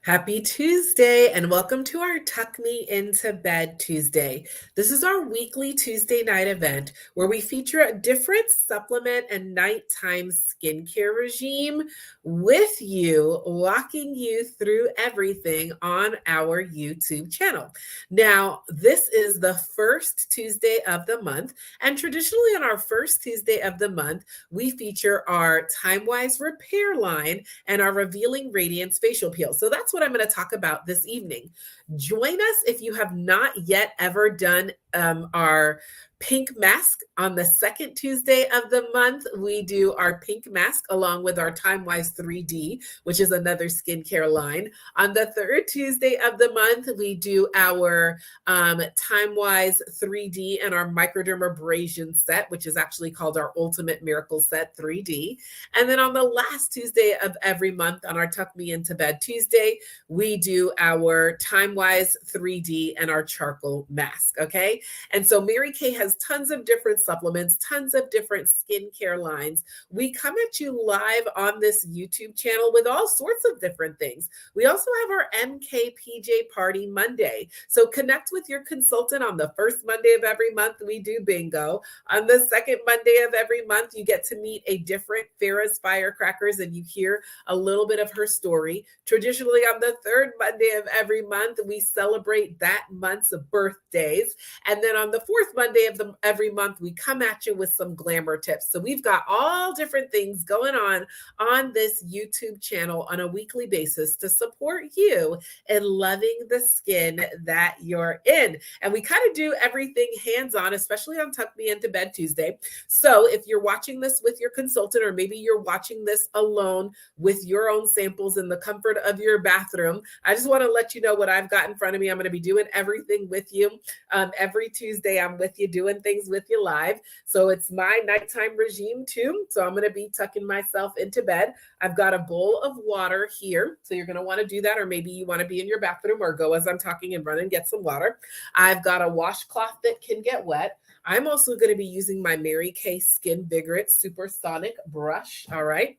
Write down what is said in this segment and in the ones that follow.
Happy Tuesday and welcome to our Tuck Me Into Bed Tuesday. This is our weekly Tuesday night event where we feature a different supplement and nighttime skincare regime with you, walking you through everything on our YouTube channel. Now, this is the first Tuesday of the month, and traditionally on our first Tuesday of the month, we feature our Timewise repair line and our Revealing Radiance facial peel. So that's what I'm going to talk about this evening. Join us if you have not yet ever done our pink mask. On the second Tuesday of the month, we do our pink mask along with our Timewise 3D, which is another skincare line. On the third Tuesday of the month, we do our Timewise 3D and our microdermabrasion set, which is actually called our Ultimate Miracle Set 3D. And then on the last Tuesday of every month, on our Tuck Me Into Bed Tuesday, we do our Timewise 3D and our charcoal mask, okay? And so Mary Kay has tons of different supplements, tons of different skincare lines. We come at you live on this YouTube channel with all sorts of different things. We also have our MKPJ Party Monday. So connect with your consultant on the first Monday of every month. We do bingo. On the second Monday of every month, you get to meet a different Farrah's Firecrackers and you hear a little bit of her story. Traditionally, on the third Monday of every month, we celebrate that month's birthdays. And then on the fourth Monday of every month, we come at you with some glamour tips. So we've got all different things going on this YouTube channel on a weekly basis to support you in loving the skin that you're in. And we kind of do everything hands-on, especially on Tuck Me Into Bed Tuesday. So if you're watching this with your consultant, or maybe you're watching this alone with your own samples in the comfort of your bathroom, I just want to let you know what I've got in front of me. I'm going to be doing everything with you. Every Tuesday, I'm with you, doing things with you live. So it's my nighttime regime too. So I'm going to be tucking myself into bed. I've got a bowl of water here. So you're going to want to do that, or maybe you want to be in your bathroom or go as I'm talking and run and get some water. I've got a washcloth that can get wet. I'm also going to be using my Mary Kay Skin Vigorate Supersonic brush. All right.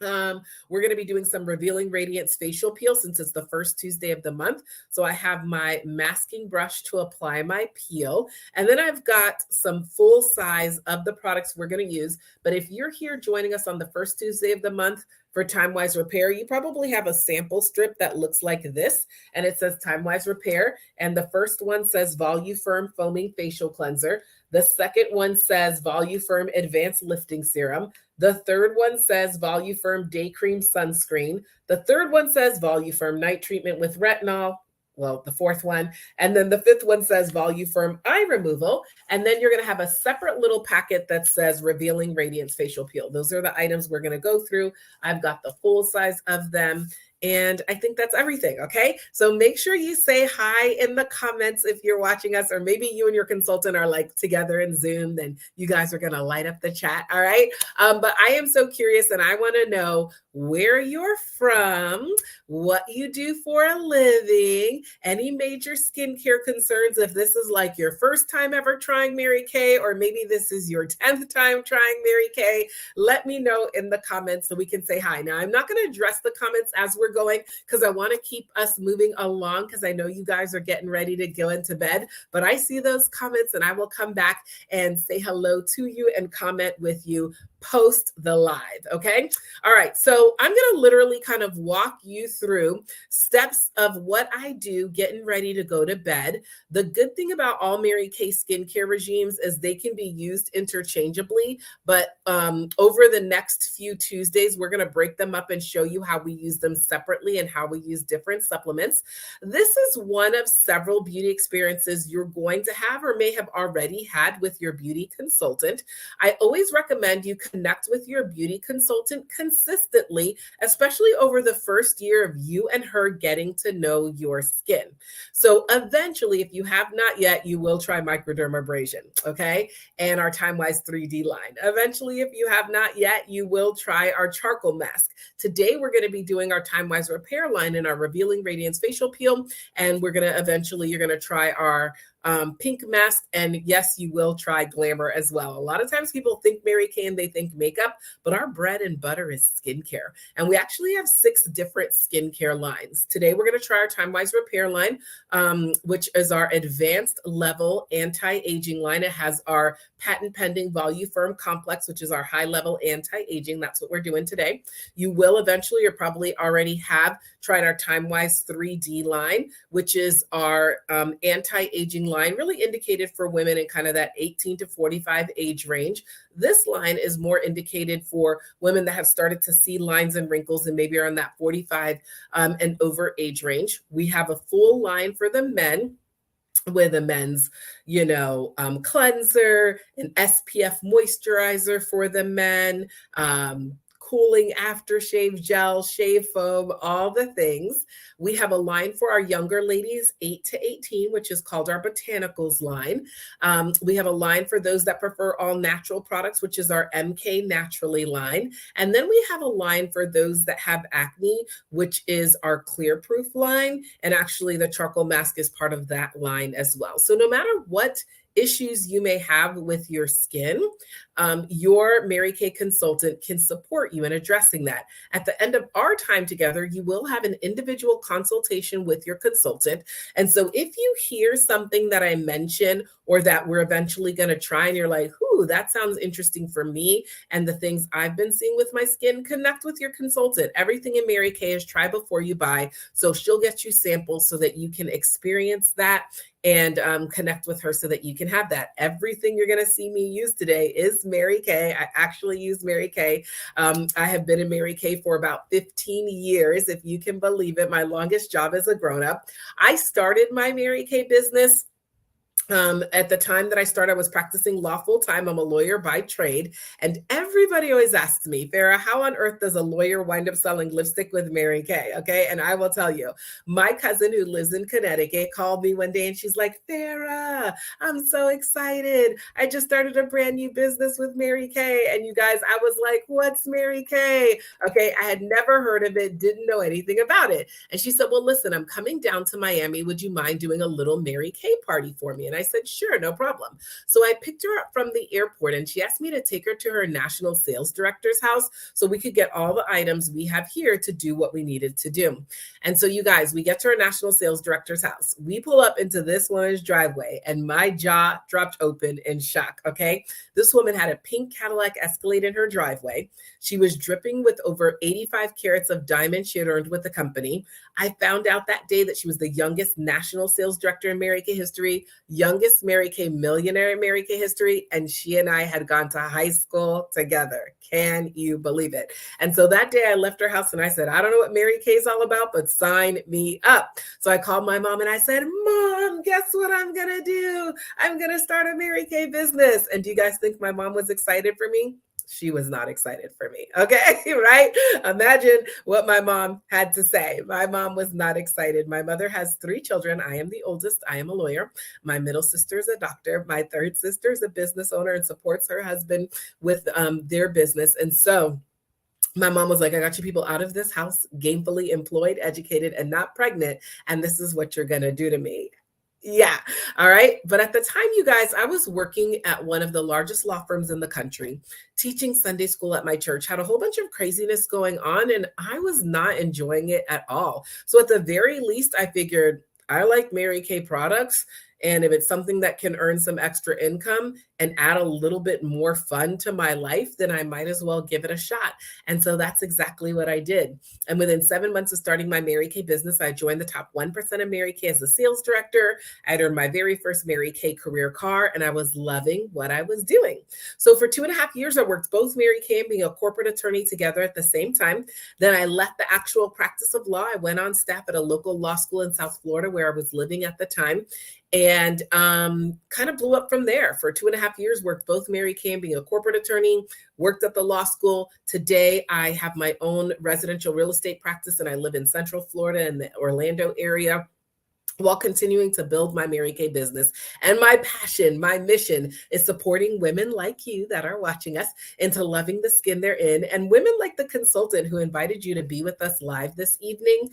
We're going to be doing some Revealing Radiance facial peel since it's the first Tuesday of the month. So I have my masking brush to apply my peel. And then I've got some full size of the products we're going to use. But if you're here joining us on the first Tuesday of the month for Timewise Repair, you probably have a sample strip that looks like this. And it says Timewise Repair. And the first one says Voluform Foaming Facial Cleanser. The second one says Voluform Advanced Lifting Serum. The third one says Voluform Day Cream Sunscreen. The third one says Voluform Night Treatment with Retinol. Well, the fourth one. And then the fifth one says Voluform Eye Removal. And then you're going to have a separate little packet that says Revealing Radiance Facial Peel. Those are the items we're going to go through. I've got the full size of them. And I think that's everything. Okay. So make sure you say hi in the comments if you're watching us, or maybe you and your consultant are like together in Zoom, then you guys are going to light up the chat. All right. But I am so curious and I want to know where you're from, what you do for a living, any major skincare concerns. If this is like your first time ever trying Mary Kay, or maybe this is your 10th time trying Mary Kay, let me know in the comments so we can say hi. Now, I'm not going to address the comments as we're going because I want to keep us moving along because I know you guys are getting ready to go into bed, but I see those comments and I will come back and say hello to you and comment with you post the live. Okay. All right. So I'm going to literally kind of walk you through steps of what I do getting ready to go to bed. The good thing about all Mary Kay skincare regimes is they can be used interchangeably, but over the next few Tuesdays, we're going to break them up and show you how we use them separately and how we use different supplements. This is one of several beauty experiences you're going to have or may have already had with your beauty consultant. I always recommend you connect with your beauty consultant consistently, especially over the first year of you and her getting to know your skin. So eventually, if you have not yet, you will try microdermabrasion, okay? And our Timewise 3D line. Eventually, if you have not yet, you will try our charcoal mask. Today, we're going to be doing our Timewise repair line and our Revealing Radiance facial peel. And we're going to eventually, you're going to try our pink mask, and yes, you will try glamour as well. A lot of times people think Mary Kay and they think makeup, but our bread and butter is skincare. And we actually have 6 different skincare lines. Today, we're going to try our Timewise Repair line, which is our advanced level anti-aging line. It has our patent pending Voluform Complex, which is our high level anti-aging. That's what we're doing today. You will eventually, or probably already have tried our Timewise 3D line, which is our anti-aging line, really indicated for women in kind of that 18 to 45 age range. This line is more indicated for women that have started to see lines and wrinkles and maybe are in that 45 and over age range. We have a full line for the men with a men's, cleanser, an SPF moisturizer for the men, cooling aftershave gel, shave foam, all the things. We have a line for our younger ladies, 8 to 18, which is called our Botanicals line. We have a line for those that prefer all natural products, which is our MK Naturally line. And then we have a line for those that have acne, which is our Clear Proof line. And actually the charcoal mask is part of that line as well. So no matter what issues you may have with your skin, your Mary Kay consultant can support you in addressing that. At the end of our time together, you will have an individual consultation with your consultant. And so if you hear something that I mention or that we're eventually going to try and you're like, ooh, that sounds interesting for me and the things I've been seeing with my skin, connect with your consultant. Everything in Mary Kay is try before you buy. So she'll get you samples so that you can experience that and connect with her so that you can have that. Everything you're going to see me use today is Mary Kay. I actually use Mary Kay. I have been in Mary Kay for about 15 years, if you can believe it. My longest job as a grown-up. I started my Mary Kay business at the time that I started, I was practicing law full time. I'm a lawyer by trade. And everybody always asks me, Farah, how on earth does a lawyer wind up selling lipstick with Mary Kay? Okay. And I will tell you, my cousin who lives in Connecticut called me one day and she's like, Farah, I'm so excited. I just started a brand new business with Mary Kay. And you guys, I was like, what's Mary Kay? Okay. I had never heard of it, didn't know anything about it. And she said, well, listen, I'm coming down to Miami. Would you mind doing a little Mary Kay party for me? And I said, sure, no problem. So I picked her up from the airport and she asked me to take her to her national sales director's house so we could get all the items we have here to do what we needed to do. And so you guys, we get to our national sales director's house. We pull up into this woman's driveway and my jaw dropped open in shock, okay? This woman had a pink Cadillac Escalade in her driveway. She was dripping with over 85 carats of diamonds she had earned with the company. I found out that day that she was the youngest national sales director in Mary Kay history, youngest Mary Kay millionaire in Mary Kay history, and she and I had gone to high school together. Can you believe it? And so that day I left her house and I said, I don't know what Mary Kay is all about, but sign me up. So I called my mom and I said, Mom, guess what I'm going to do? I'm going to start a Mary Kay business. And do you guys think my mom was excited for me? She was not excited for me. Okay, right? Imagine what my mom had to say. My mom was not excited. My mother has 3 children. I am the oldest. I am a lawyer. My middle sister is a doctor. My third sister is a business owner and supports her husband with their business. And so my mom was like, I got you people out of this house, gainfully employed, educated, and not pregnant. And this is what you're going to do to me. Yeah. All right. But at the time, you guys, I was working at one of the largest law firms in the country, teaching Sunday school at my church, had a whole bunch of craziness going on, and I was not enjoying it at all. So at the very least, I figured I like Mary Kay products. And if it's something that can earn some extra income and add a little bit more fun to my life, then I might as well give it a shot. And so that's exactly what I did. And within 7 months of starting my Mary Kay business, I joined the top 1% of Mary Kay as a sales director. I'd earned my very first Mary Kay career car, and I was loving what I was doing. So for 2.5 years, I worked both Mary Kay and being a corporate attorney together at the same time. Then I left the actual practice of law. I went on staff at a local law school in South Florida where I was living at the time, and kind of blew up from there. For 2.5 years, worked both Mary Kay and being a corporate attorney, worked at the law school. Today, I have my own residential real estate practice, and I live in Central Florida in the Orlando area, while continuing to build my Mary Kay business. And my passion, my mission is supporting women like you that are watching us into loving the skin they're in, and women like the consultant who invited you to be with us live this evening.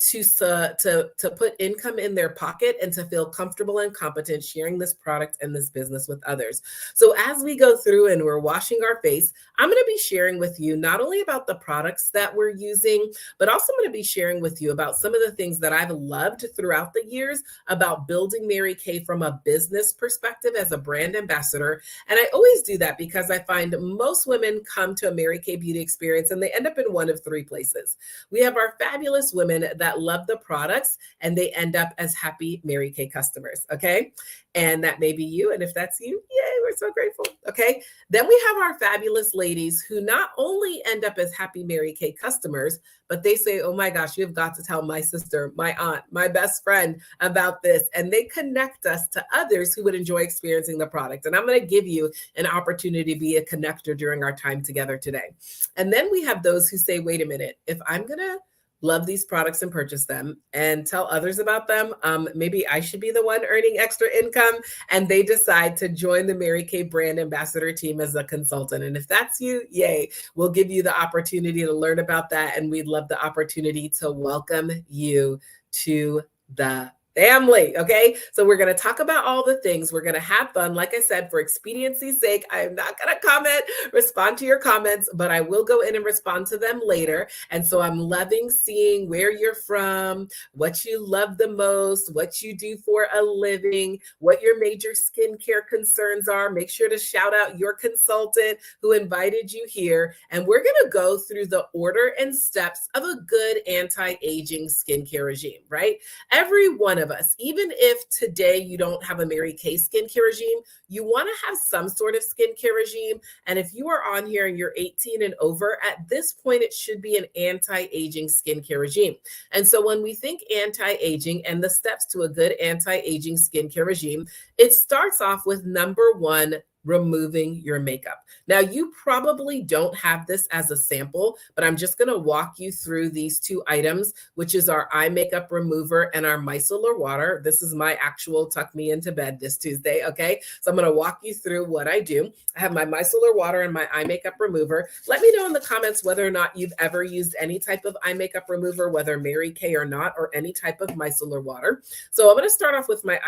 to put income in their pocket and to feel comfortable and competent sharing this product and this business with others. So as we go through and we're washing our face, I'm going to be sharing with you not only about the products that we're using, but also I'm going to be sharing with you about some of the things that I've loved throughout the years about building Mary Kay from a business perspective as a brand ambassador. And I always do that because I find most women come to a Mary Kay beauty experience and they end up in one of three places. We have our fabulous women that love the products and they end up as happy Mary Kay customers. Okay. And that may be you. And if that's you, yay, we're so grateful. Okay. Then we have our fabulous ladies who not only end up as happy Mary Kay customers, but they say, oh my gosh, you've got to tell my sister, my aunt, my best friend about this. And they connect us to others who would enjoy experiencing the product. And I'm going to give you an opportunity to be a connector during our time together today. And then we have those who say, wait a minute, if I'm going to love these products and purchase them and tell others about them, maybe I should be the one earning extra income. And they decide to join the Mary Kay brand ambassador team as a consultant. And if that's you, yay, we'll give you the opportunity to learn about that. And we'd love the opportunity to welcome you to the family. Okay. So we're going to talk about all the things. We're going to have fun. Like I said, for expediency's sake, I am not going to respond to your comments, but I will go in and respond to them later. And so I'm loving seeing where you're from, what you love the most, what you do for a living, what your major skincare concerns are. Make sure to shout out your consultant who invited you here. And we're going to go through the order and steps of a good anti-aging skincare regime, right? Every one of us, even if today you don't have a Mary Kay skincare regime, you want to have some sort of skincare regime. And if you are on here and you're 18 and over, at this point, it should be an anti-aging skincare regime. And so when we think anti-aging and the steps to a good anti-aging skincare regime, it starts off with number one, removing your makeup. Now, you probably don't have this as a sample, but I'm just going to walk you through these two items, which is our eye makeup remover and our micellar water. This is my actual tuck me into bed this Tuesday. Okay. So I'm going to walk you through what I do. I have my micellar water and my eye makeup remover. Let me know in the comments whether or not you've ever used any type of eye makeup remover, whether Mary Kay or not, or any type of micellar water. So I'm going to start off with my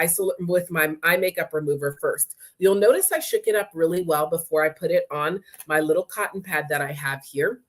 eye makeup remover first. You'll notice I shook it up really well before I put it on my little cotton pad that I have here,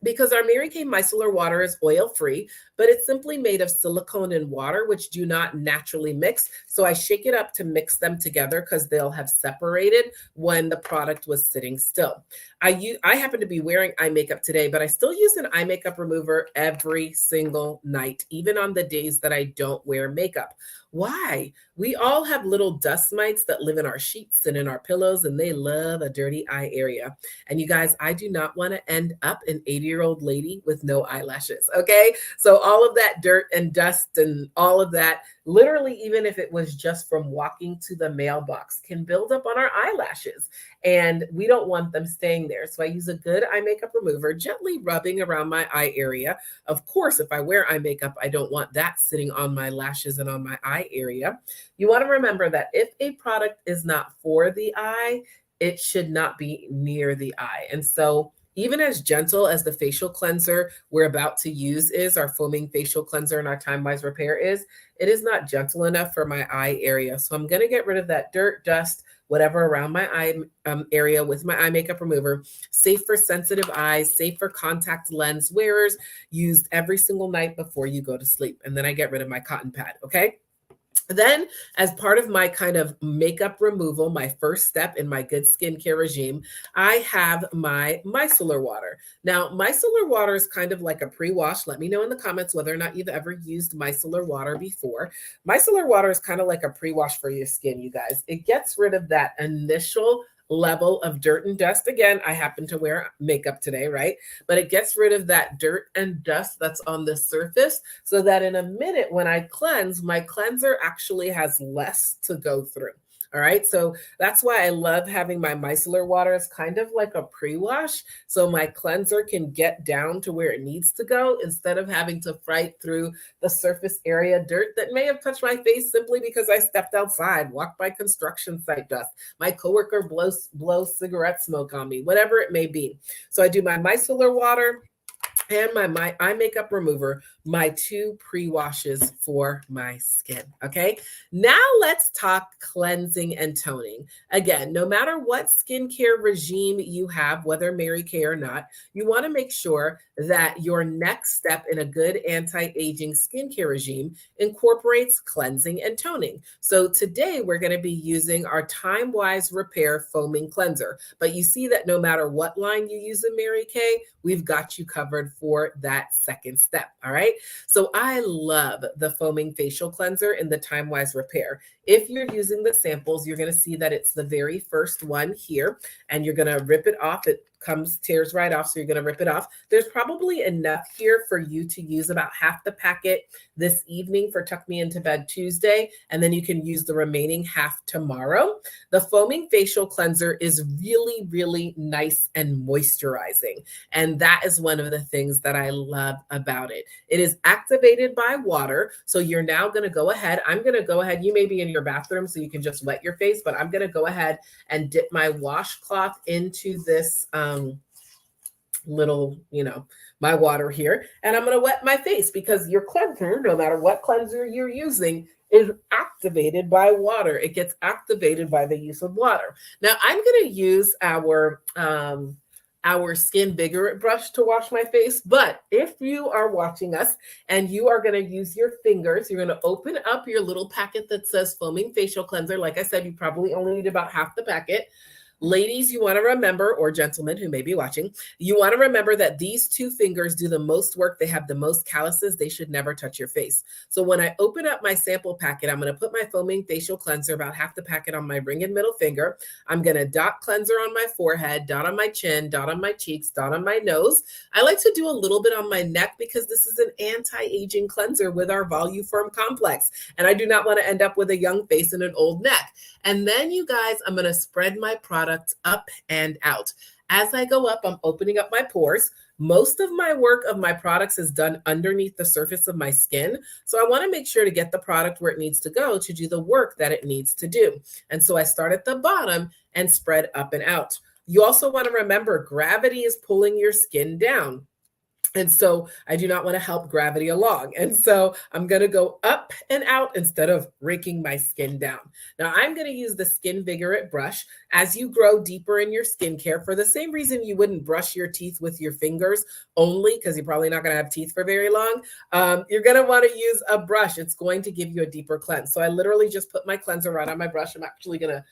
because our Mary Kay micellar water is oil-free, but it's simply made of silicone and water, which do not naturally mix. So I shake it up to mix them together because they'll have separated when the product was sitting still. I happen to be wearing eye makeup today, but I still use an eye makeup remover every single night, even on the days that I don't wear makeup. Why? We all have little dust mites that live in our sheets and in our pillows, and they love a dirty eye area. And you guys, I do not want to end up an 80-year-old lady with no eyelashes, okay? So all of that dirt and dust and all of that, literally, even if it was just from walking to the mailbox, can build up on our eyelashes. And we don't want them staying there. So I use a good eye makeup remover, gently rubbing around my eye area. Of course, if I wear eye makeup, I don't want that sitting on my lashes and on my eye area. You want to remember that if a product is not for the eye, it should not be near the eye. And so even as gentle as the facial cleanser we're about to use is, our foaming facial cleanser and our Timewise repair is, it is not gentle enough for my eye area. So I'm going to get rid of that dirt, dust, whatever around my eye area with my eye makeup remover. Safe for sensitive eyes, safe for contact lens wearers, used every single night before you go to sleep. And then I get rid of my cotton pad, okay? Then, as part of my kind of makeup removal, my first step in my good skincare regime, I have my micellar water. Now, micellar water is kind of like a pre-wash. Let me know in the comments whether or not you've ever used micellar water before. Micellar water is kind of like a pre-wash for your skin, you guys. It gets rid of that initial level of dirt and dust. Again, I happen to wear makeup today, right? But it gets rid of that dirt and dust that's on the surface so that in a minute when I cleanse, my cleanser actually has less to go through. All right. So that's why I love having my micellar water. It's kind of like a pre-wash. So my cleanser can get down to where it needs to go instead of having to fight through the surface area dirt that may have touched my face simply because I stepped outside, walked by construction site dust. My coworker blows cigarette smoke on me, whatever it may be. So I do my micellar water. and my eye makeup remover, my 2 pre-washes for my skin. Okay, now let's talk cleansing and toning. Again, no matter what skincare regime you have, whether Mary Kay or not, you want to make sure that your next step in a good anti-aging skincare regime incorporates cleansing and toning. So today we're going to be using our Timewise Repair Foaming Cleanser. But you see that no matter what line you use in Mary Kay, we've got you covered for that second step. All right. So I love the foaming facial cleanser in the Timewise Repair. If you're using the samples, you're going to see that it's the very first one here, and you're going to rip it off. It tears right off. So you're going to rip it off. There's probably enough here for you to use about half the packet this evening for Tuck Me Into Bed Tuesday. And then you can use the remaining half tomorrow. The foaming facial cleanser is really, really nice and moisturizing. And that is one of the things that I love about it. It is activated by water. So you're now going to go ahead. I'm going to go ahead. You may be in your bathroom, so you can just wet your face, but I'm going to go ahead and dip my washcloth into this little, my water here. And I'm going to wet my face because your cleanser, no matter what cleanser you're using, is activated by water. It gets activated by the use of water. Now I'm going to use our Skin Vigorant brush to wash my face. But if you are watching us and you are going to use your fingers, you're going to open up your little packet that says foaming facial cleanser. Like I said, you probably only need about half the packet. Ladies, you want to remember, or gentlemen who may be watching, you want to remember that these 2 fingers do the most work. They have the most calluses. They should never touch your face. So when I open up my sample packet, I'm going to put my foaming facial cleanser, about half the packet, on my ring and middle finger. I'm going to dot cleanser on my forehead, dot on my chin, dot on my cheeks, dot on my nose. I like to do a little bit on my neck because this is an anti-aging cleanser with our Voluform complex. And I do not want to end up with a young face and an old neck. And then, you guys, I'm going to spread my product up and out. As I go up, I'm opening up my pores. Most of my work of my products is done underneath the surface of my skin. So I want to make sure to get the product where it needs to go to do the work that it needs to do. And so I start at the bottom and spread up and out. You also want to remember gravity is pulling your skin down. And so I do not want to help gravity along. And so I'm going to go up and out instead of raking my skin down. Now I'm going to use the Skin Vigorant brush. As you grow deeper in your skincare, for the same reason you wouldn't brush your teeth with your fingers only, because you're probably not going to have teeth for very long, you're going to want to use a brush. It's going to give you a deeper cleanse. So I literally just put my cleanser right on my brush. I'm actually going to,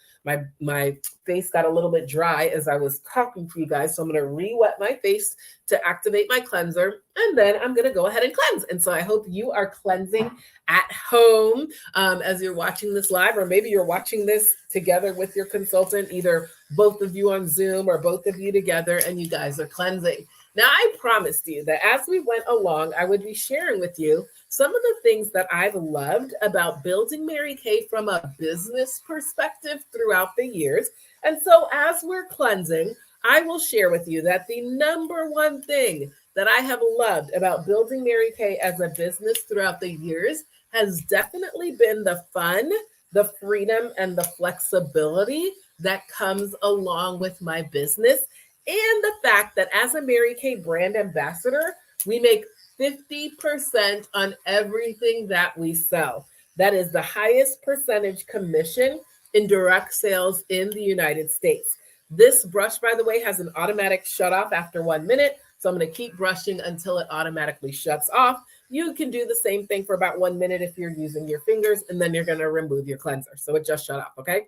my face got a little bit dry as I was talking to you guys. So I'm going to re-wet my face to activate my cleanser, and then I'm going to go ahead and cleanse. And so I hope you are cleansing at home as you're watching this live, or maybe you're watching this together with your consultant, either both of you on Zoom or both of you together, and you guys are cleansing. Now, I promised you that as we went along, I would be sharing with you some of the things that I've loved about building Mary Kay from a business perspective throughout the years. And so as we're cleansing, I will share with you that the number one thing that I have loved about building Mary Kay as a business throughout the years has definitely been the fun, the freedom, and the flexibility that comes along with my business. And the fact that as a Mary Kay brand ambassador, we make 50% on everything that we sell. That is the highest percentage commission in direct sales in the United States. This brush, by the way, has an automatic shut off after 1 minute. So I'm going to keep brushing until it automatically shuts off. You can do the same thing for about 1 minute if you're using your fingers, and then you're going to remove your cleanser. So it just shut off, okay?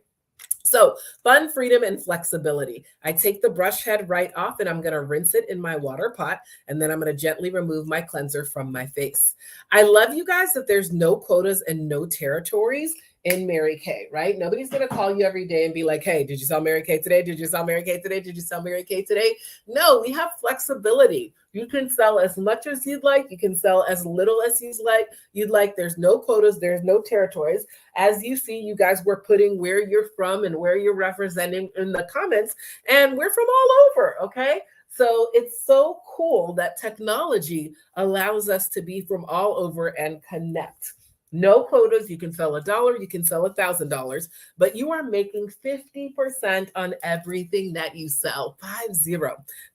So fun, freedom, and flexibility. I take the brush head right off, and I'm going to rinse it in my water pot, and then I'm going to gently remove my cleanser from my face. I love, you guys, that there's no quotas and no territories in Mary Kay, right? Nobody's going to call you every day and be like, hey, did you sell Mary Kay today? Did you sell Mary Kay today? Did you sell Mary Kay today? No, we have flexibility. You can sell as much as you'd like. You can sell as little as you'd like. There's no quotas. There's no territories. As you see, you guys were putting where you're from and where you're representing in the comments, and we're from all over, okay? So it's so cool that technology allows us to be from all over and connect. No quotas. You can sell $1, you can sell $1,000, but you are making 50% on everything that you sell. 50.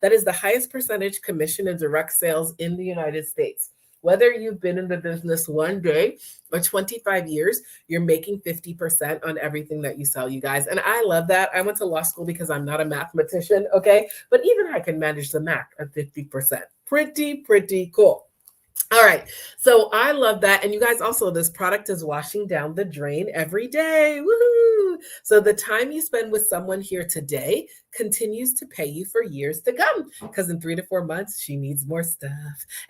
That is the highest percentage commission in direct sales in the United States. Whether you've been in the business one day or 25 years, you're making 50% on everything that you sell, you guys. And I love that. I went to law school because I'm not a mathematician, okay? But even I can manage the math at 50%. Pretty cool. All right. So I love that. And you guys also, this product is washing down the drain every day. Woohoo. So the time you spend with someone here today continues to pay you for years to come. Because in 3 to 4 months, she needs more stuff.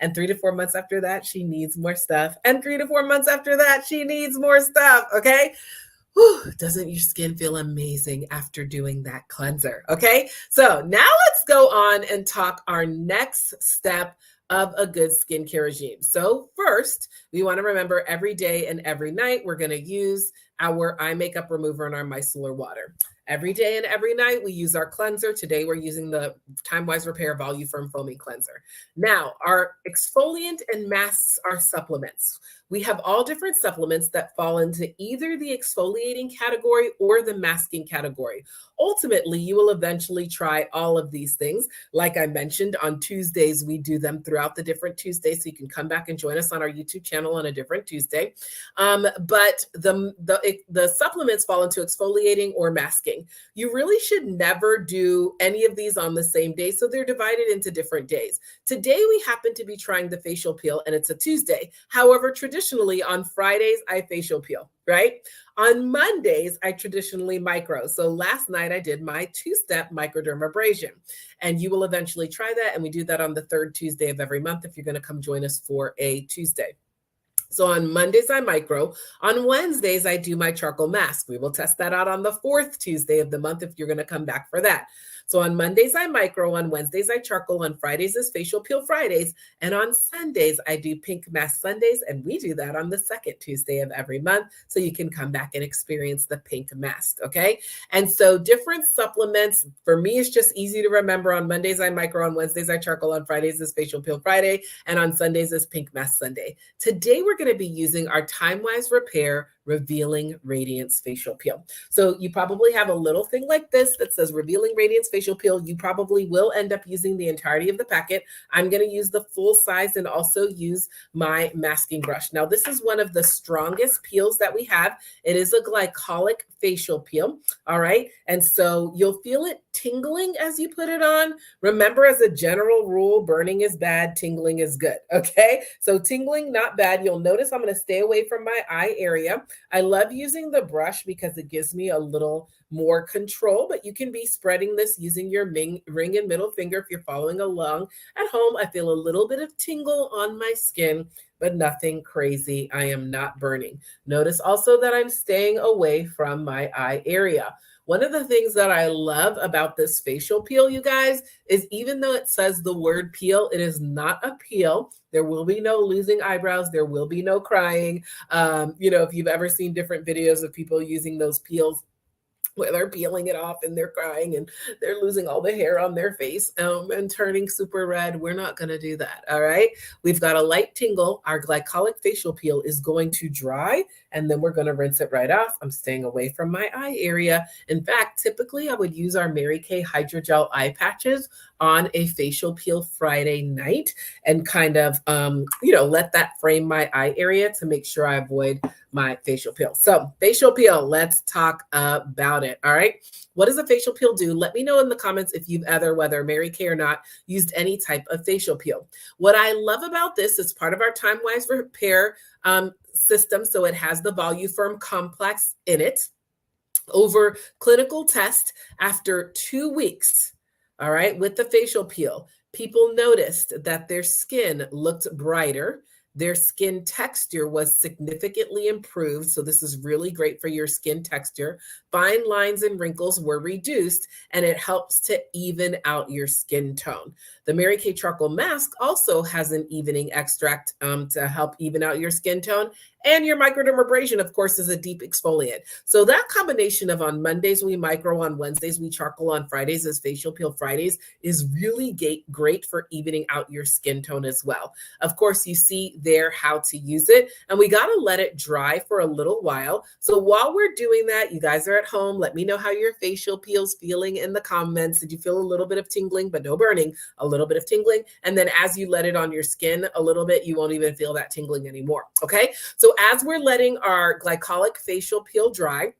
And 3 to 4 months after that, she needs more stuff. And 3 to 4 months after that, she needs more stuff. Okay. Whew, doesn't your skin feel amazing after doing that cleanser? Okay. So now let's go on and talk our next step of a good skincare regime. So first, we want to remember every day and every night, we're going to use our eye makeup remover and our micellar water. Every day and every night, we use our cleanser. Today, we're using the Timewise Repair Volume Firm Foaming Cleanser. Now, our exfoliant and masks are supplements. We have all different supplements that fall into either the exfoliating category or the masking category. Ultimately, you will eventually try all of these things. Like I mentioned, on Tuesdays, we do them throughout the different Tuesdays, so you can come back and join us on our YouTube channel on a different Tuesday. But the supplements fall into exfoliating or masking. You really should never do any of these on the same day, so they're divided into different days. Today, we happen to be trying the facial peel, and it's a Tuesday. However, traditionally on Fridays, I facial peel, right? On Mondays, I traditionally micro. So last night I did my 2-step microdermabrasion, and you will eventually try that. And we do that on the 3rd Tuesday of every month if you're going to come join us for a Tuesday. So on Mondays, I micro. On Wednesdays, I do my charcoal mask. We will test that out on the 4th Tuesday of the month if you're going to come back for that. So on Mondays, I micro. On Wednesdays, I charcoal. On Fridays is facial peel Fridays. And on Sundays, I do pink mask Sundays. And we do that on the 2nd Tuesday of every month. So you can come back and experience the pink mask. Okay. And so different supplements, for me, it's just easy to remember. On Mondays, I micro. On Wednesdays, I charcoal. On Fridays is facial peel Friday. And on Sundays is pink mask Sunday. Today, we're going to be using our Timewise Repair Revealing Radiance Facial Peel. So you probably have a little thing like this that says Revealing Radiance Facial Peel. You probably will end up using the entirety of the packet. I'm going to use the full size and also use my masking brush. Now, this is one of the strongest peels that we have. It is a glycolic facial peel. All right. And so you'll feel it tingling as you put it on. Remember, as a general rule, burning is bad, tingling is good. Okay. So tingling, not bad. You'll notice I'm going to stay away from my eye area. I love using the brush because it gives me a little more control, but you can be spreading this using your ring and middle finger if you're following along at home. I feel a little bit of tingle on my skin, but nothing crazy. I am not burning. Notice also that I'm staying away from my eye area. One of the things that I love about this facial peel, you guys, is even though it says the word peel, it is not a peel. There will be no losing eyebrows. There will be no crying. If you've ever seen different videos of people using those peels, where they're peeling it off and they're crying and they're losing all the hair on their face and turning super red. We're not going to do that. All right. We've got a light tingle. Our glycolic facial peel is going to dry and then we're going to rinse it right off. I'm staying away from my eye area. In fact, typically I would use our Mary Kay hydrogel eye patches on a facial peel Friday night and kind of, let that frame my eye area to make sure I avoid my facial peel. So facial peel, let's talk about it. All right. What does a facial peel do? Let me know in the comments if you've ever, whether Mary Kay or not, used any type of facial peel. What I love about this is part of our Timewise Repair system. So it has the Voluform complex in it. Over clinical test after 2 weeks, all right, with the facial peel, people noticed that their skin looked brighter. Their skin texture was significantly improved. So this is really great for your skin texture. Fine lines and wrinkles were reduced, and it helps to even out your skin tone. The Mary Kay Charcoal Mask also has an evening extract to help even out your skin tone. And your microdermabrasion, of course, is a deep exfoliant. So that combination of on Mondays we micro, on Wednesdays we charcoal, on Fridays is facial peel Fridays is really great for evening out your skin tone as well. Of course, you see there how to use it, and we got to let it dry for a little while. So while we're doing that, you guys are at home. Let me know how your facial peel's feeling in the comments. Did you feel a little bit of tingling, but no burning, a little bit of tingling? And then as you let it on your skin a little bit, you won't even feel that tingling anymore. Okay. So as we're letting our glycolic facial peel dry,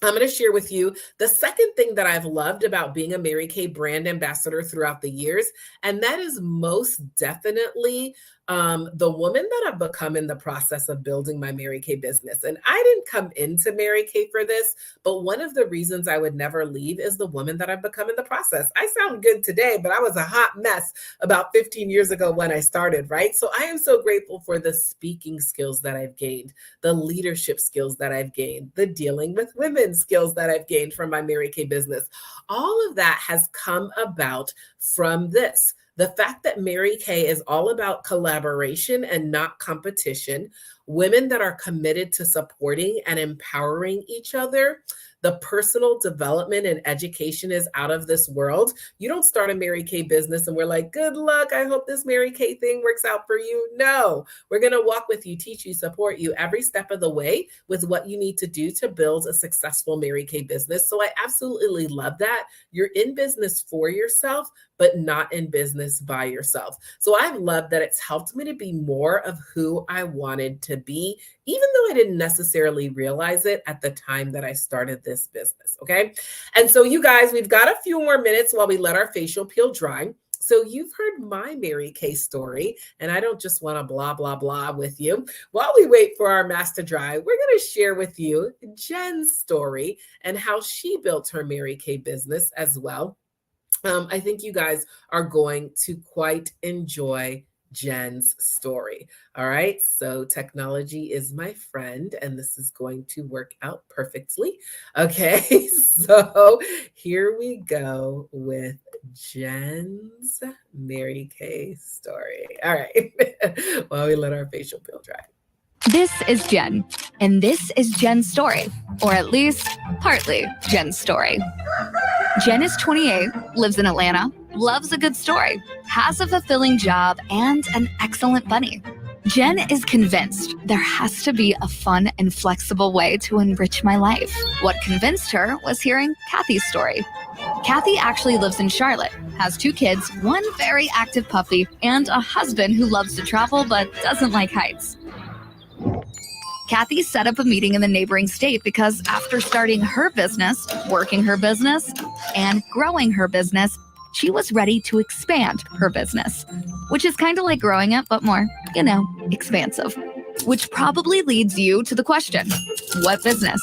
I'm going to share with you the second thing that I've loved about being a Mary Kay brand ambassador throughout the years, and that is most definitely the woman that I've become in the process of building my Mary Kay business. And I didn't come into Mary Kay for this, but one of the reasons I would never leave is the woman that I've become in the process. I sound good today, but I was a hot mess about 15 years ago when I started, right? So I am so grateful for the speaking skills that I've gained, the leadership skills that I've gained, the dealing with women skills that I've gained from my Mary Kay business. All of that has come about from this. The fact that Mary Kay is all about collaboration and not competition, women that are committed to supporting and empowering each other. The personal development and education is out of this world. You don't start a Mary Kay business and we're like, good luck. I hope this Mary Kay thing works out for you. No, we're going to walk with you, teach you, support you every step of the way with what you need to do to build a successful Mary Kay business. So I absolutely love that. You're in business for yourself, but not in business by yourself. So I've loved that it's helped me to be more of who I wanted to be, even though I didn't necessarily realize it at the time that I started this business, okay? And so you guys, we've got a few more minutes while we let our facial peel dry. So you've heard my Mary Kay story, and I don't just want to blah, blah, blah with you. While we wait for our mask to dry, we're going to share with you Jen's story and how she built her Mary Kay business as well. I think you guys are going to quite enjoy Jen's story. All right. So technology is my friend, and this is going to work out perfectly. Okay. So here we go with Jen's Mary Kay story. All right. While we let our facial peel dry. This is Jen, and this is Jen's story, or at least partly Jen's story. Jen is 28, lives in Atlanta, loves a good story, has a fulfilling job, and an excellent bunny. Jen is convinced there has to be a fun and flexible way to enrich my life. What convinced her was hearing Kathy's story. Kathy actually lives in Charlotte, has 2 kids, 1 very active puppy, and a husband who loves to travel but doesn't like heights. Kathy set up a meeting in the neighboring state because after starting her business, working her business, and growing her business, she was ready to expand her business, which is kind of like growing it, but more, expansive. Which probably leads you to the question, what business?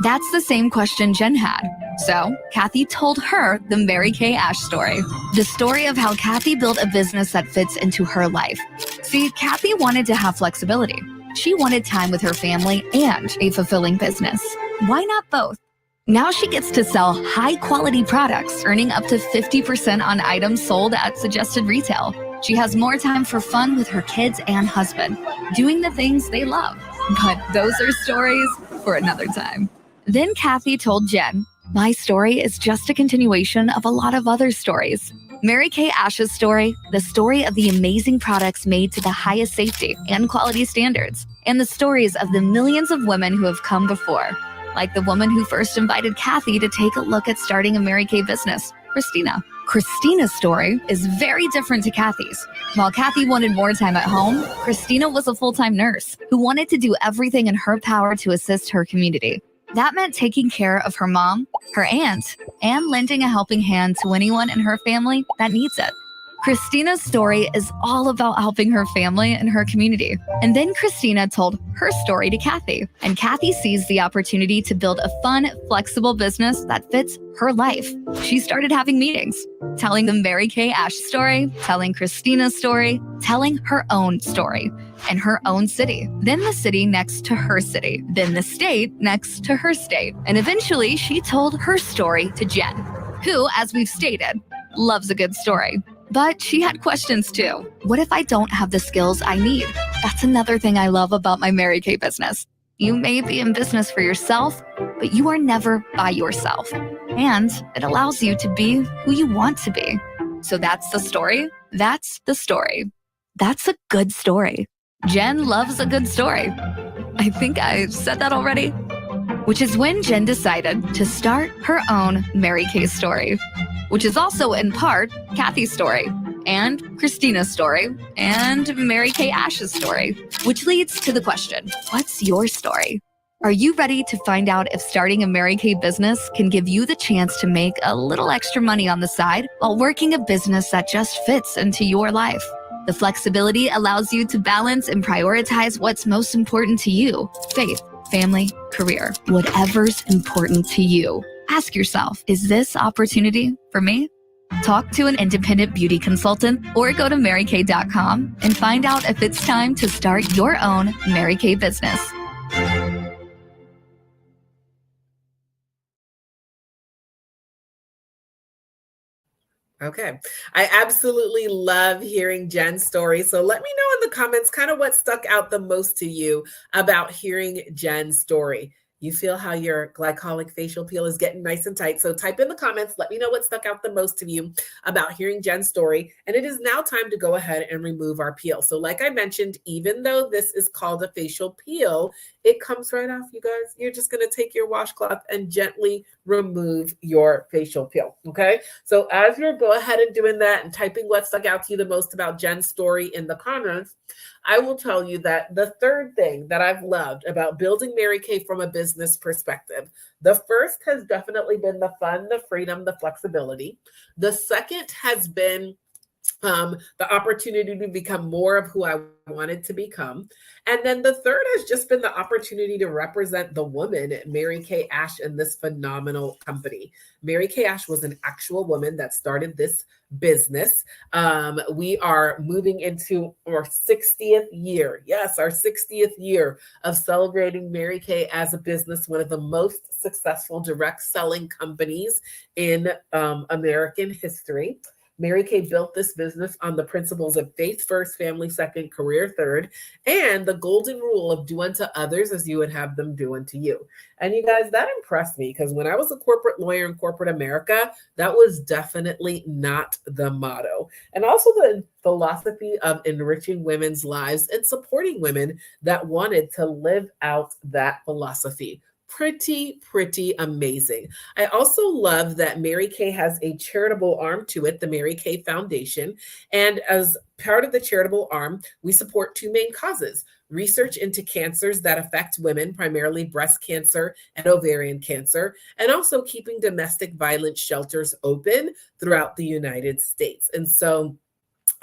That's the same question Jen had. So Kathy told her the Mary Kay Ash story, the story of how Kathy built a business that fits into her life. See, Kathy wanted to have flexibility. She wanted time with her family and a fulfilling business. Why not both? Now she gets to sell high-quality products, earning up to 50% on items sold at suggested retail. She has more time for fun with her kids and husband, doing the things they love. But those are stories for another time. Then Kathy told Jen, my story is just a continuation of a lot of other stories. Mary Kay Ash's story, the story of the amazing products made to the highest safety and quality standards, and the stories of the millions of women who have come before, like the woman who first invited Kathy to take a look at starting a Mary Kay business, Christina. Christina's story is very different to Kathy's. While Kathy wanted more time at home, Christina was a full-time nurse who wanted to do everything in her power to assist her community. That meant taking care of her mom, her aunt, and lending a helping hand to anyone in her family that needs it. Christina's story is all about helping her family and her community. And then Christina told her story to Kathy, and Kathy seized the opportunity to build a fun, flexible business that fits her life. She started having meetings, telling the Mary Kay Ash story, telling Christina's story, telling her own story, in her own city, then the city next to her city, then the state next to her state. And eventually she told her story to Jen, who, as we've stated, loves a good story. But she had questions too. What if I don't have the skills I need? That's another thing I love about my Mary Kay business. You may be in business for yourself, but you are never by yourself. And it allows you to be who you want to be. So that's the story. That's the story. That's a good story. Jen loves a good story. I think I said that already. Which is when Jen decided to start her own Mary Kay story, which is also in part Kathy's story, and Christina's story, and Mary Kay Ash's story, which leads to the question, what's your story? Are you ready to find out if starting a Mary Kay business can give you the chance to make a little extra money on the side while working a business that just fits into your life? The flexibility allows you to balance and prioritize what's most important to you: faith, family, career, whatever's important to you. Ask yourself, is this opportunity for me? Talk to an independent beauty consultant or go to marykay.com and find out if it's time to start your own Mary Kay business. Okay. I absolutely love hearing Jen's story. So let me know in the comments kind of what stuck out the most to you about hearing Jen's story. You feel how your glycolic facial peel is getting nice and tight. So type in the comments. Let me know what stuck out the most to you about hearing Jen's story. And it is now time to go ahead and remove our peel. So like I mentioned, even though this is called a facial peel, it comes right off, you guys. You're just going to take your washcloth and gently remove your facial peel. Okay. So as you're go ahead and doing that and typing what stuck out to you the most about Jen's story in the comments, I will tell you that the third thing that I've loved about building Mary Kay from a business perspective, the first has definitely been the fun, the freedom, the flexibility. The second has been the opportunity to become more of who I wanted to become. And then the third has just been the opportunity to represent the woman, Mary Kay Ash, in this phenomenal company. Mary Kay Ash was an actual woman that started this business. We are moving into our 60th year. Yes, our 60th year of celebrating Mary Kay as a business, one of the most successful direct selling companies in American history. Mary Kay built this business on the principles of faith first, family second, career third, and the golden rule of do unto others as you would have them do unto you. And you guys, that impressed me because when I was a corporate lawyer in corporate America, that was definitely not the motto. And also the philosophy of enriching women's lives and supporting women that wanted to live out that philosophy. Pretty amazing. I also love that Mary Kay has a charitable arm to it, the Mary Kay Foundation. And as part of the charitable arm, we support two main causes: research into cancers that affect women, primarily breast cancer and ovarian cancer, and also keeping domestic violence shelters open throughout the United States. And so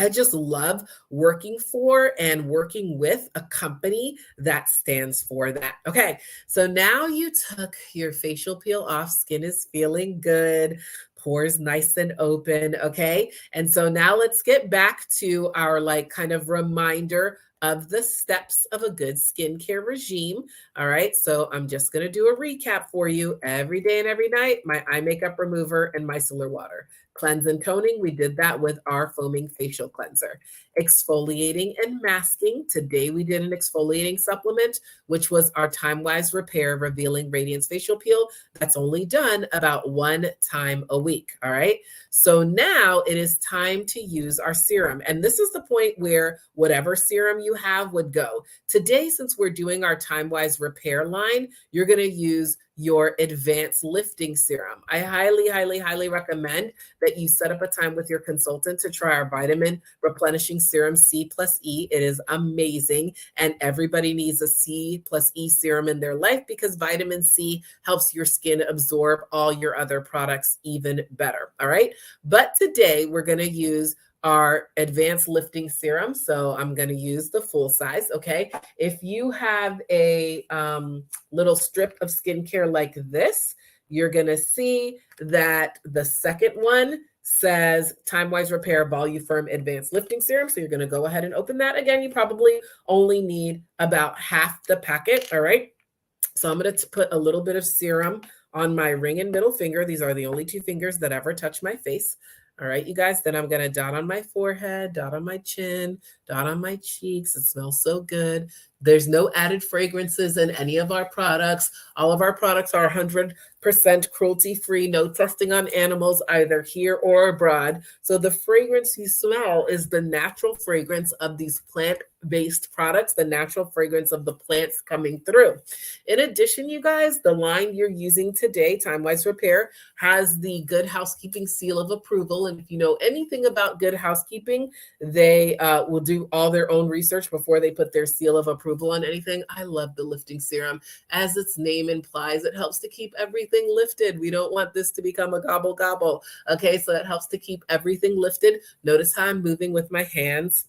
I just love working for and working with a company that stands for that. Okay, so now you took your facial peel off, skin is feeling good, pores nice and open. Okay, and so now let's get back to our like kind of reminder of the steps of a good skincare regime. All right, so I'm just going to do a recap for you every day and every night: my eye makeup remover and micellar water. Cleanse and toning, we did that with our foaming facial cleanser. Exfoliating and masking, today we did an exfoliating supplement, which was our Timewise Repair Revealing Radiance Facial Peel. That's only done about 1 time a week, all right? So now it is time to use our serum. And this is the point where whatever serum you have would go. Today, since we're doing our Timewise Repair line, you're gonna use your advanced lifting serum. I highly recommend that you set up a time with your consultant to try our vitamin replenishing serum C+E. It is amazing. And everybody needs a C+E serum in their life because vitamin C helps your skin absorb all your other products even better. All right. But today we're going to use our advanced lifting serum. So I'm going to use the full size. Okay. If you have a little strip of skincare like this, you're going to see that the second one says Timewise Repair Voluform Advanced Lifting Serum. So you're going to go ahead and open that. Again, you probably only need about half the packet. All right. So I'm going to put a little bit of serum on my ring and middle finger. These are the only two fingers that ever touch my face. All right, you guys, then I'm going to dot on my forehead, dot on my chin, dot on my cheeks. It smells so good. There's no added fragrances in any of our products. All of our products are 100% cruelty free, no testing on animals either here or abroad. So the fragrance you smell is the natural fragrance of these plant-based products, the natural fragrance of the plants coming through. In addition, you guys, the line you're using today, Timewise Repair, has the Good Housekeeping seal of approval. And if you know anything about Good Housekeeping, they will do all their own research before they put their seal of approval on anything. I love the lifting serum. As its name implies, it helps to keep everything lifted. We don't want this to become a gobble gobble. Okay, so it helps to keep everything lifted. Notice how I'm moving with my hands,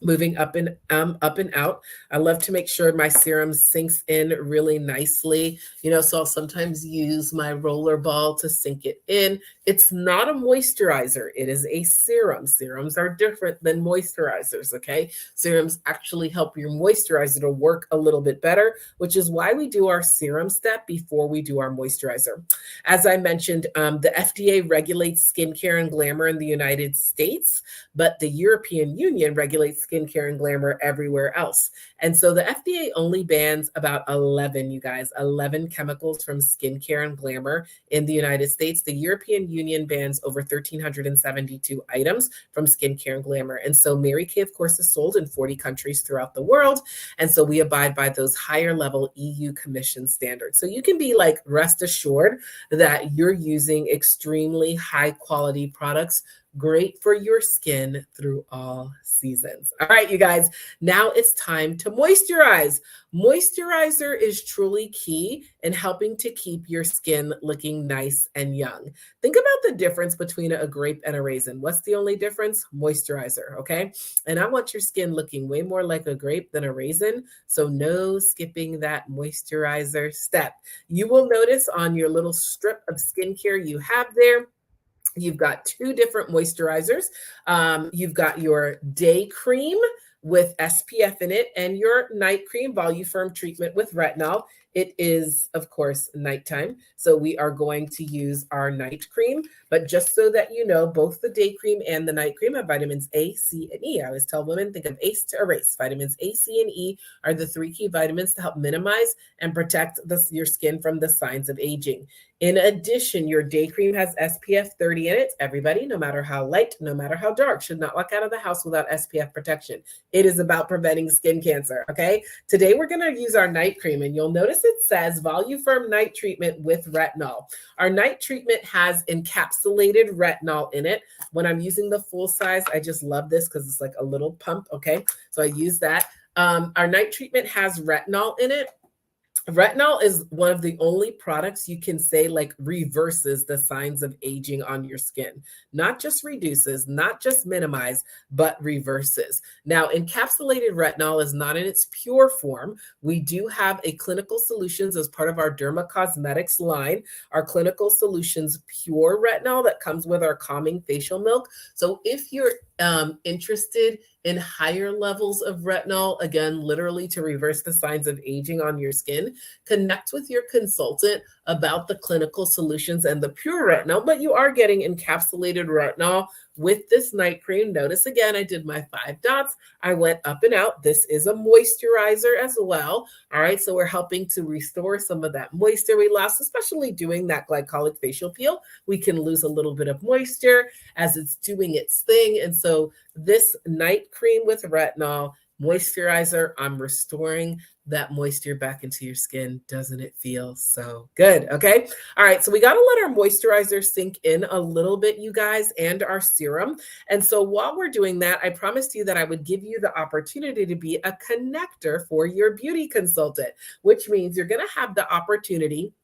moving up and out. I love to make sure my serum sinks in really nicely. So I'll sometimes use my roller ball to sink it in. It's not a moisturizer. It is a serum. Serums are different than moisturizers, okay? Serums actually help your moisturizer to work a little bit better, which is why we do our serum step before we do our moisturizer. As I mentioned, the FDA regulates skincare and glamour in the United States, but the European Union regulates skincare and glamour everywhere else. And so the FDA only bans about 11, you guys, 11 chemicals from skincare and glamour in the United States. The European Union bans over 1,372 items from skincare and glamour. And so Mary Kay, of course, is sold in 40 countries throughout the world. And so we abide by those higher level EU Commission standards. So you can be like, rest assured that you're using extremely high quality products, great for your skin through all seasons. All right, you guys, now it's time to moisturize. Moisturizer is truly key in helping to keep your skin looking nice and young. Think about the difference between a grape and a raisin. What's the only difference? Moisturizer, okay? And I want your skin looking way more like a grape than a raisin, so no skipping that moisturizer step. You will notice on your little strip of skincare you have there, you've got two different moisturizers. You've got your day cream with SPF in it and your night cream Voluform treatment with retinol. It is, of course, nighttime, so we are going to use our night cream. But just so that you know, both the day cream and the night cream have vitamins A, C, and E. I always tell women, think of ACE to erase. Vitamins A, C, and E are the three key vitamins to help minimize and protect your skin from the signs of aging. In addition, your day cream has SPF 30 in it. Everybody, no matter how light, no matter how dark, should not walk out of the house without SPF protection. It is about preventing skin cancer, okay? Today, we're going to use our night cream, and you'll notice it says Voluform Night Treatment with Retinol. Our night treatment has encapsulated retinol in it. When I'm using the full size, I just love this because it's like a little pump, okay? So I use that. Our night treatment has retinol in it. Retinol is one of the only products you can say like reverses the signs of aging on your skin. Not just reduces, not just minimize, but reverses. Now, encapsulated retinol is not in its pure form. We do have a Clinical Solutions as part of our Derma Cosmetics line, our Clinical Solutions Pure Retinol that comes with our Calming Facial Milk. So if you're interested in higher levels of retinol, again, literally to reverse the signs of aging on your skin, connect with your consultant about the Clinical Solutions and the Pure Retinol, but you are getting encapsulated retinol with this night cream. Notice again, I did my 5 dots. I went up and out. This is a moisturizer as well. All right, so we're helping to restore some of that moisture we lost, especially doing that glycolic facial peel. We can lose a little bit of moisture as it's doing its thing. And so this night cream with retinol moisturizer, I'm restoring that moisture back into your skin. Doesn't it feel so good? Okay. All right. So we got to let our moisturizer sink in a little bit, you guys, and our serum. And so while we're doing that, I promised you that I would give you the opportunity to be a connector for your beauty consultant, which means you're going to have the opportunity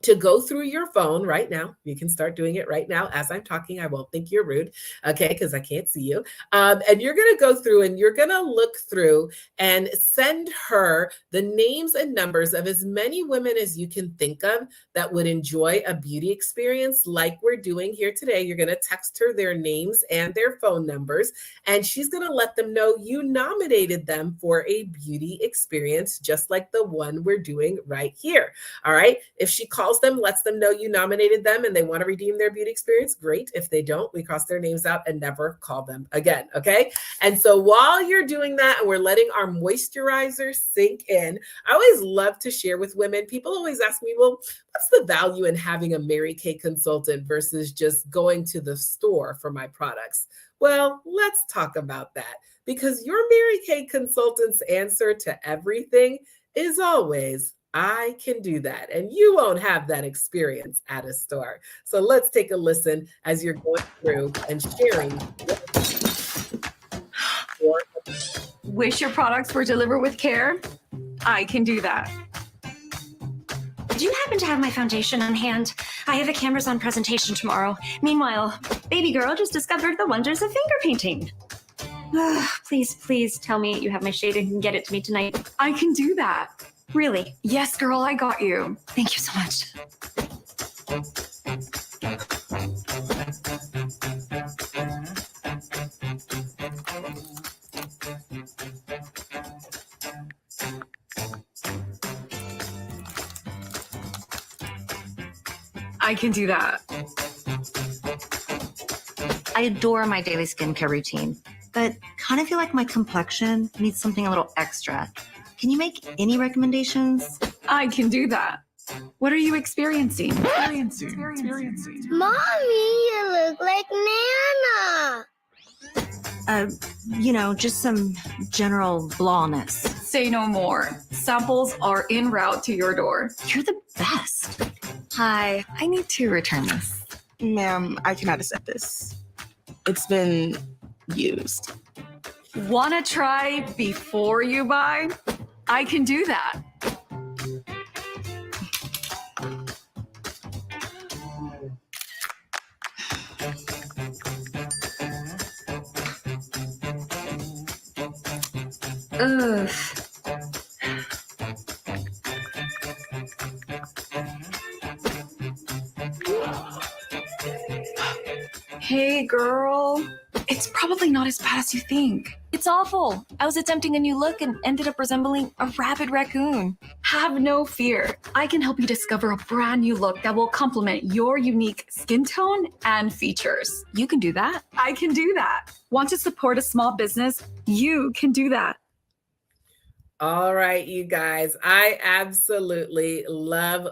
to go through your phone right now. You can start doing it right now as I'm talking. I won't think you're rude, okay, because I can't see you. And you're going to go through and you're going to look through and send her the names and numbers of as many women as you can think of that would enjoy a beauty experience like we're doing here today. You're going to text her their names and their phone numbers, and she's going to let them know you nominated them for a beauty experience just like the one we're doing right here. All right. If she calls calls them, lets them know you nominated them and they want to redeem their beauty experience. Great. If they don't, we cross their names out and never call them again. Okay. And so while you're doing that and we're letting our moisturizer sink in, I always love to share with women. People always ask me, well, what's the value in having a Mary Kay consultant versus just going to the store for my products? Well, let's talk about that, because your Mary Kay consultant's answer to everything is always, I can do that. And you won't have that experience at a store. So let's take a listen as you're going through and sharing. Wish your products were delivered with care? I can do that. Do you happen to have my foundation on hand? I have a cameras on presentation tomorrow. Meanwhile, baby girl just discovered the wonders of finger painting. Please tell me you have my shade and can get it to me tonight. I can do that. Really? Yes, girl, I got you. Thank you so much. I can do that. I adore my daily skincare routine, but kind of feel like my complexion needs something a little extra. Can you make any recommendations? I can do that. What are you experiencing? Mommy, you look like Nana. Just some general blawness. Say no more. Samples are en route to your door. You're the best. Hi, I need to return this. Ma'am, I cannot accept this. It's been used. Wanna try before you buy? I can do that. Ugh. Hey, girl. It's probably not as bad as you think. It's awful. I was attempting a new look and ended up resembling a rabid raccoon. Have no fear. I can help you discover a brand new look that will complement your unique skin tone and features. You can do that. I can do that. Want to support a small business? You can do that. All right, you guys, I absolutely love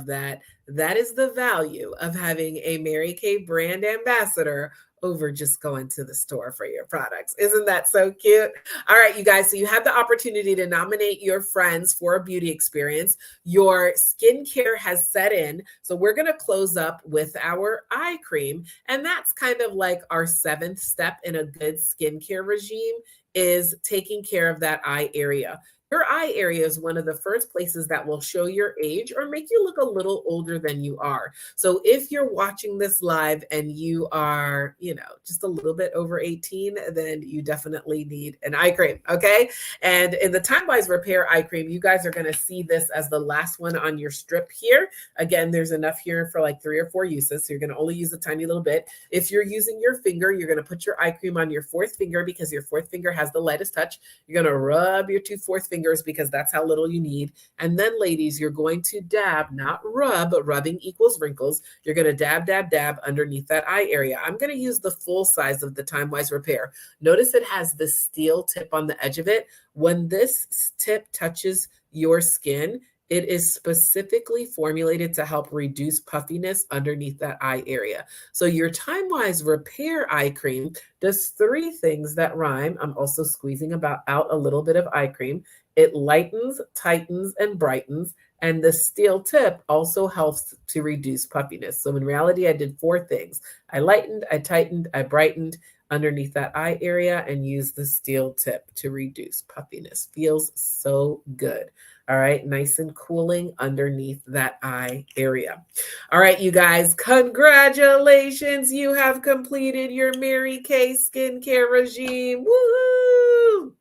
that. That is the value of having a Mary Kay brand ambassador over just going to the store for your products. Isn't that so cute? All right, you guys, so you have the opportunity to nominate your friends for a beauty experience. Your skincare has set in. So we're going to close up with our eye cream. And that's kind of like our 7th step in a good skincare regime, is taking care of that eye area. Your eye area is one of the first places that will show your age or make you look a little older than you are. So if you're watching this live and you are, just a little bit over 18, then you definitely need an eye cream, okay? And in the Timewise Repair eye cream, you guys are going to see this as the last one on your strip here. Again, there's enough here for like 3 or 4 uses, so you're going to only use a tiny little bit. If you're using your finger, you're going to put your eye cream on your 4th finger because your 4th finger has the lightest touch. You're going to rub your 2 4th fingers because that's how little you need. And then, ladies, you're going to dab, not rub, but rubbing equals wrinkles. You're going to dab underneath that eye area. I'm going to use the full size of the Timewise Repair. Notice it has the steel tip on the edge of it. When this tip touches your skin, it is specifically formulated to help reduce puffiness underneath that eye area. So your Timewise Repair eye cream does 3 things that rhyme. I'm also squeezing out a little bit of eye cream. It lightens, tightens, and brightens. And the steel tip also helps to reduce puffiness. So in reality, I did 4 things. I lightened, I tightened, I brightened underneath that eye area and used the steel tip to reduce puffiness. Feels so good. All right, nice and cooling underneath that eye area. All right, you guys, congratulations. You have completed your Mary Kay skincare regime. Woo!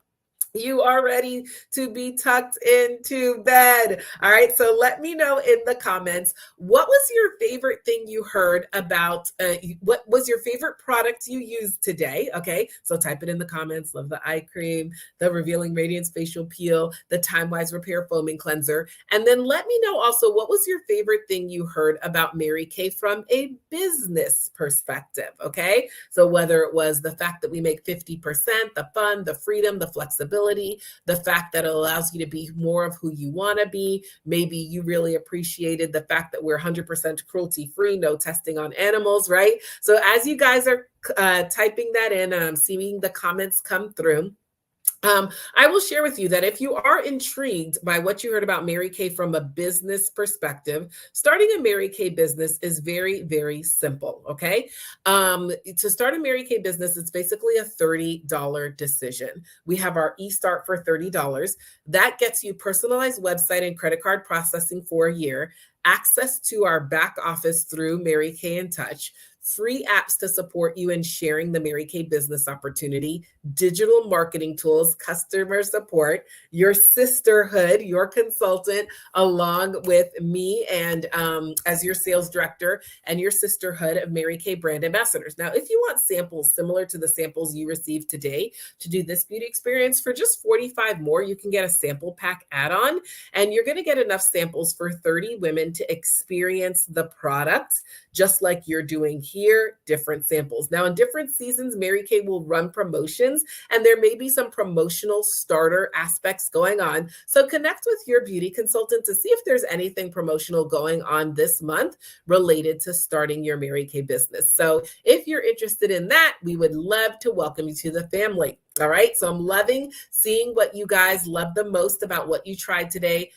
You are ready to be tucked into bed. All right. So let me know in the comments, what was your favorite thing you heard about? What was your favorite product you used today? Okay. So type it in the comments. Love the eye cream, the Revealing Radiance facial peel, the Timewise Repair foaming cleanser. And then let me know also, what was your favorite thing you heard about Mary Kay from a business perspective? Okay. So whether it was the fact that we make 50%, the fun, the freedom, the flexibility, the fact that it allows you to be more of who you want to be. Maybe you really appreciated the fact that we're 100% cruelty free, no testing on animals, right? So as you guys are typing that in, and I'm seeing the comments come through, I will share with you that if you are intrigued by what you heard about Mary Kay from a business perspective, starting a Mary Kay business is very, very simple. Okay. To start a Mary Kay business, it's basically a $30 decision. We have our e-start for $30. That gets you personalized website and credit card processing for a year, access to our back office through Mary Kay in Touch, free apps to support you in sharing the Mary Kay business opportunity, digital marketing tools, customer support, your sisterhood, your consultant, along with me and as your sales director and your sisterhood of Mary Kay brand ambassadors. Now, if you want samples similar to the samples you received today to do this beauty experience for just 45 more, you can get a sample pack add-on, and you're going to get enough samples for 30 women to experience the product just like you're doing here, different samples. Now, in different seasons, Mary Kay will run promotions, and there may be some promotional starter aspects going on. So connect with your beauty consultant to see if there's anything promotional going on this month related to starting your Mary Kay business. So if you're interested in that, we would love to welcome you to the family. All right. So I'm loving seeing what you guys love the most about what you tried today,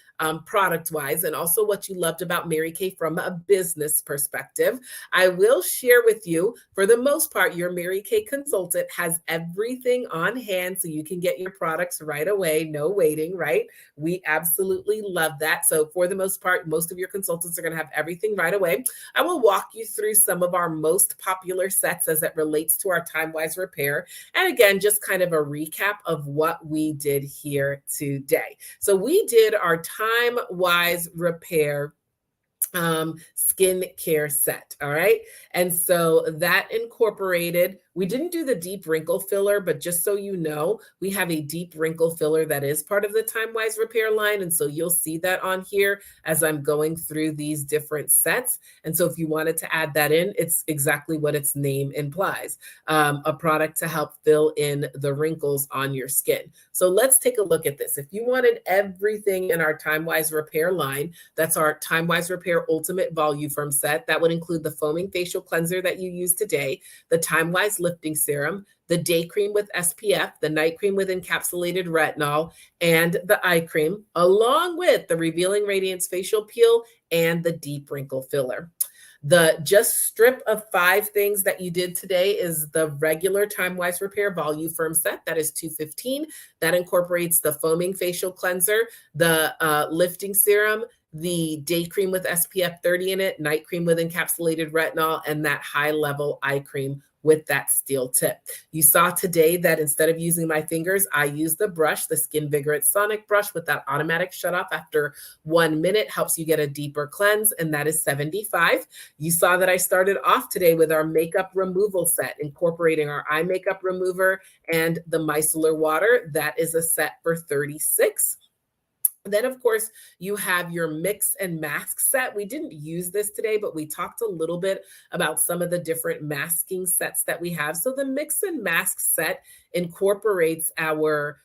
product wise, and also what you loved about Mary Kay from a business perspective. I will share with you, for the most part, your Mary Kay consultant has everything on hand so you can get your products right away. No waiting, right? We absolutely love that. So for the most part, most of your consultants are going to have everything right away. I will walk you through some of our most popular sets as it relates to our Timewise Repair. And again, just kind of a recap of what we did here today. So we did our Timewise Repair skincare set. All right. And so that incorporated, we didn't do the deep wrinkle filler, but just so you know, we have a deep wrinkle filler that is part of the Timewise Repair line. And so you'll see that on here as I'm going through these different sets. And so if you wanted to add that in, it's exactly what its name implies, a product to help fill in the wrinkles on your skin. So let's take a look at this. If you wanted everything in our Timewise Repair line, that's our Timewise Repair Ultimate Volume Firm set. That would include the foaming facial cleanser that you used today, the Timewise Lifting Serum, the day cream with SPF, the night cream with encapsulated retinol, and the eye cream, along with the Revealing Radiance facial peel and the deep wrinkle filler. The just strip of 5 things that you did today is the regular Timewise Repair Volume Firm set. That is $215. That incorporates the foaming facial cleanser, the lifting serum, the day cream with SPF 30 in it, night cream with encapsulated retinol, and that high-level eye cream with that steel tip. You saw today that instead of using my fingers, I use the brush, the Skin Vigorate Sonic brush with that automatic shut off after 1 minute, helps you get a deeper cleanse, and that is $75. You saw that I started off today with our makeup removal set, incorporating our eye makeup remover and the micellar water. That is a set for $36. Then, of course, you have your mix and mask set. We didn't use this today, but we talked a little bit about some of the different masking sets that we have. So the mix and mask set incorporates our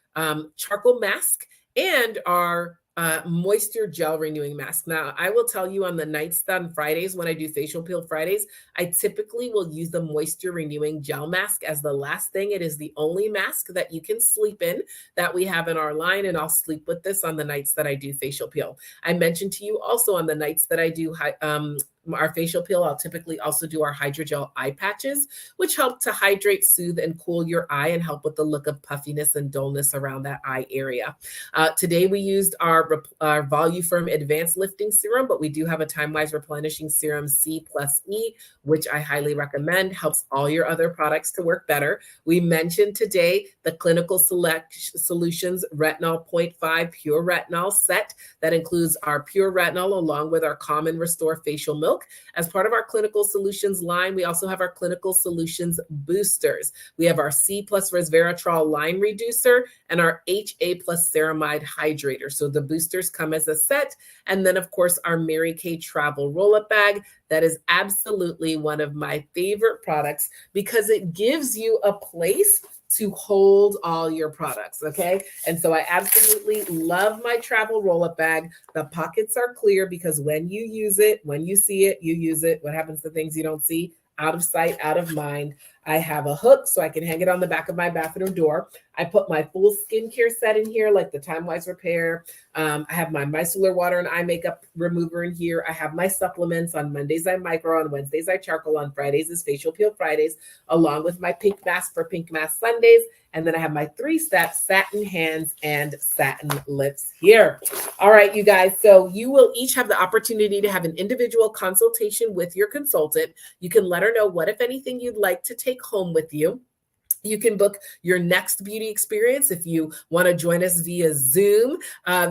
charcoal mask and our moisture gel renewing mask. Now, I will tell you on the nights on Fridays, when I do facial peel Fridays, I typically will use the moisture renewing gel mask as the last thing. It is the only mask that you can sleep in that we have in our line, and I'll sleep with this on the nights that I do facial peel. I mentioned to you also on the nights that I do our facial peel, I'll typically also do our hydrogel eye patches, which help to hydrate, soothe, and cool your eye and help with the look of puffiness and dullness around that eye area. Today we used our Voluform Advanced Lifting Serum, but we do have a Timewise Replenishing Serum C+E, which I highly recommend. Helps all your other products to work better. We mentioned today the Clinical Select Solutions Retinol 0.5 Pure Retinol set that includes our Pure Retinol along with our Common Restore Facial Milk. As part of our Clinical Solutions line, we also have our Clinical Solutions Boosters. We have our C plus resveratrol line reducer and our HA plus ceramide hydrator. So the boosters come as a set. And then, of course, our Mary Kay travel roll-up bag. That is absolutely one of my favorite products because it gives you a place to hold all your products, okay? And so I absolutely love my travel roll-up bag. The pockets are clear because when you use it, when you see it, you use it. What happens to things you don't see? Out of sight, out of mind. I have a hook so I can hang it on the back of my bathroom door. I put my full skincare set in here, like the Timewise Repair. I have my micellar water and eye makeup remover in here. I have my supplements. On Mondays, I micro. On Wednesdays, I charcoal. On Fridays is facial peel Fridays, along with my pink mask for Pink Mask Sundays. And then I have my 3-step satin hands and satin lips here. All right, you guys. So you will each have the opportunity to have an individual consultation with your consultant. You can let her know what, if anything, you'd like to take home with you. You can book your next beauty experience if you want to join us via Zoom,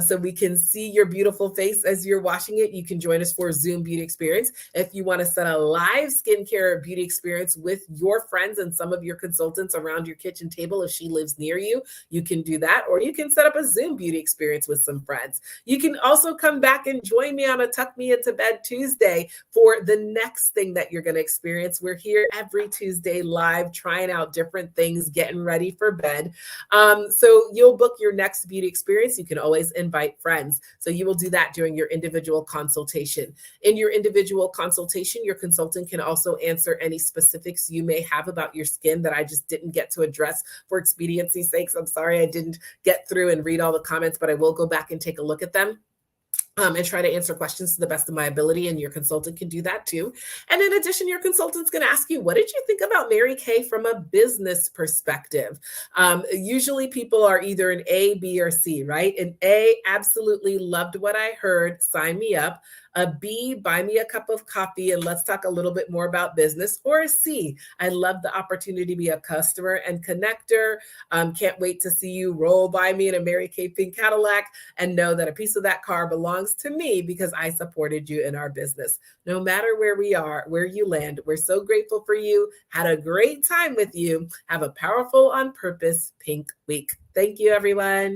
so we can see your beautiful face as you're washing it. You can join us for a Zoom beauty experience. If you want to set a live skincare beauty experience with your friends and some of your consultants around your kitchen table, if she lives near you, you can do that. Or you can set up a Zoom beauty experience with some friends. You can also come back and join me on a Tuck Me Into Bed Tuesday for the next thing that you're going to experience. We're here every Tuesday live trying out different things, getting ready for bed. So you'll book your next beauty experience. You can always invite friends. So you will do that during your individual consultation. In your individual consultation, your consultant can also answer any specifics you may have about your skin that I just didn't get to address for expediency's sakes. I'm sorry I didn't get through and read all the comments, but I will go back and take a look at them. And try to answer questions to the best of my ability, and your consultant can do that too. And in addition, your consultant's going to ask you, what did you think about Mary Kay from a business perspective? Usually people are either an A, B, or C, right? An A, absolutely loved what I heard, sign me up. A B, buy me a cup of coffee and let's talk a little bit more about business. Or a C, I love the opportunity to be a customer and connector. Can't wait to see you roll by me in a Mary Kay pink Cadillac and know that a piece of that car belongs to me because I supported you in our business. No matter where we are, where you land, we're so grateful for you. Had a great time with you. Have a powerful on purpose pink week. Thank you, everyone.